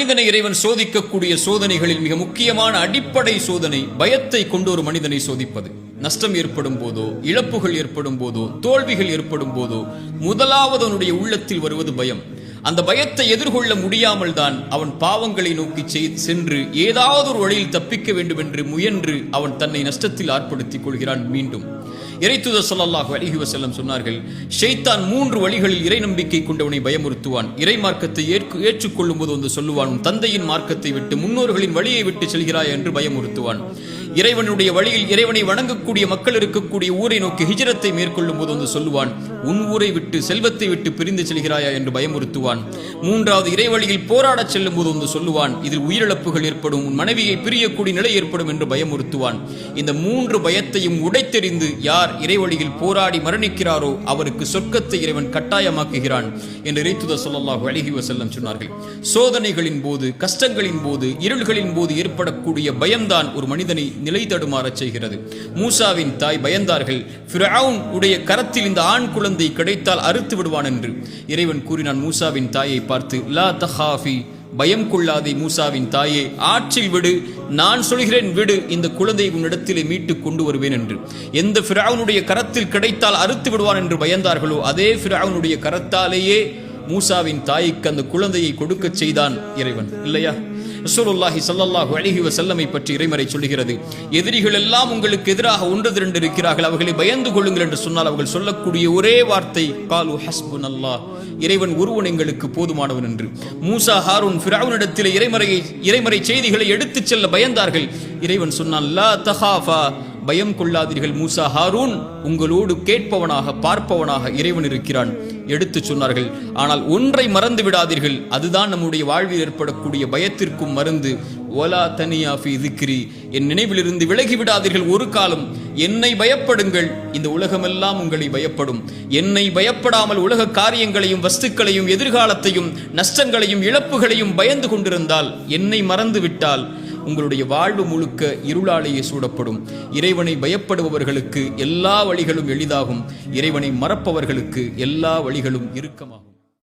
மனிதனை இறைவன் சோதிக்கக்கூடிய சோதனைகளில் மிக முக்கியமான அடிப்படை சோதனை பயத்தை கொண்டு ஒரு மனிதனை சோதிப்பது. நஷ்டம் ஏற்படும் போதோ, இழப்புகள் ஏற்படும் போதோ, தோல்விகள் ஏற்படும் போதோ முதலாவது அவனுடைய உள்ளத்தில் வருவது பயம். அந்த பயத்தை எதிர்கொள்ள முடியாமல் தான் அவன் பாவங்களை நோக்கி சென்று ஏதாவது ஒரு வழியில் தப்பிக்க வேண்டும் என்று முயன்று அவன் தன்னை நஷ்டத்தில் ஆட்படுத்திக் கொள்கிறான். மீண்டும் இறைத்தூதர் ஸல்லல்லாஹு அலைஹி வஸல்லம் சொன்னார்கள், ஷைத்தான் 3 வழிகளில் இறை நம்பிக்கை கொண்டவனை பயமுறுத்துவான். இறை மார்க்கத்தை ஏற்றுக்கொள்ளும் போது வந்து சொல்லுவான், தந்தையின் மார்க்கத்தை விட்டு முன்னோர்களின் வழியை விட்டு செல்கிறாய் என்று பயமுறுத்துவான். இறைவனுடைய வழியில் இறைவனை வணங்கக்கூடிய மக்கள் இருக்கக்கூடிய ஊரை நோக்கி ஹிஜ்ரத்தை மேற்கொள்ளும் போது வந்து சொல்லுவான், உன் ஊரை விட்டு செல்வத்தை விட்டு பிரிந்து செல்கிறாயா என்று பயமுறுத்துவான். 3வது இறை வழியில் போராடச் செல்லும் போது வந்து சொல்லுவான், இதில் உயிரிழப்புகள் ஏற்படும், உன் மனைவியை பிரியக்கூடிய நிலை ஏற்படும் என்று பயமுறுத்துவான். இந்த 3 பயத்தையும் உடைத்தெறிந்து யார் இறை வழியில் போராடி மரணிக்கிறாரோ அவருக்கு சொர்க்கத்தை இறைவன் கட்டாயமாக்குகிறான் என்று இறைத்தூதர் ஸல்லல்லாஹு அலைஹி வஸல்லம் சொன்னார்கள். சோதனைகளின் போது, கஷ்டங்களின் போது, இருள்களின் போது ஏற்படக்கூடிய பயம்தான் ஒரு மனிதனை நிலை தடுமாறச் செய்கிறது. மூசாவின் தாய் பயந்தார்கள், ஃபிரௌன் உடைய கரத்தில் இந்த ஆண் குழந்தை கிடைத்தால் அறுத்து விடுவான் என்று. இறைவன் கூறினான் மூசாவின் தாயை பார்த்து, லா தஹாஃபி, பயம் கொள்ளாதே மூசாவின் தாயே, ஆற்றில் விடு, நான் சொல்கிறேன் விடு, இந்த குழந்தையை உன்னிடத்திலே மீட்டு கொண்டு வருவேன் என்று. எந்த ஃபிரௌனுடைய கரத்தில் கிடைத்தால் அறுத்து விடுவான் என்று பயந்தார்களோ அதே ஃபிரௌனுடைய கரத்தாலேயே மூசாவின் தாய்க்கு அந்த குழந்தையை கொடுக்க செய்தான் இறைவன், இல்லையா? ரசூலுல்லாஹி ஸல்லல்லாஹு அலைஹி வஸல்லமை பற்றி இறைமறை சொல்கிறது, எதிரிகள் எல்லாம் உங்களுக்கு எதிராக ஒன்று திரண்டு இருக்கிறார்கள், அவர்களை பயந்து கொள்ளுங்கள் என்று சொன்னால் அவர்கள் சொல்லக்கூடிய ஒரே வார்த்தை காலு ஹஸ்புனல்லாஹ், இறைவன் ஒருவன் எங்களுக்கு போதுமானவன் என்று. மூசா ஹாரூன் ஃபிரௌனிடத்தில் இறைமறை செய்திகளை எடுத்துச் செல்ல பயந்தார்கள். இறைவன் சொன்னான், லா தஹாஃபா, பயம் கொள்ளாதீர்கள் மூசா ஹாரூன், உங்களோடு கேட்பவனாக பார்ப்பவனாக இறைவன் இருக்கிறான் எடுத்து சொன்னார்கள். ஆனால் ஒன்றை மறந்து விடாதீர்கள், அதுதான் நம்முடைய வாழ்வில் ஏற்படக்கூடிய பயத்திற்கும் மருந்து. ஒலா தனியா ஃபி திக்ரி, என் நினைவிலிருந்து விலகி விடாதீர்கள் ஒரு காலம். என்னை பயப்படுங்கள், இந்த உலகமெல்லாம் உங்களை பயப்படும். என்னை பயப்படாமல் உலக காரியங்களையும் வஸ்துக்களையும் எதிர்காலத்தையும் நஷ்டங்களையும் இழப்புகளையும் பயந்து கொண்டிருந்தால், என்னை மறந்து விட்டால் உங்களுடைய வாழ்வு முழுக்க இருளாலேயே சூடப்படும். இறைவனை பயப்படுபவர்களுக்கு எல்லா வழிகளும் எளிதாகும், இறைவனை மறப்பவர்களுக்கு எல்லா வழிகளும் இறுக்கமாகும்.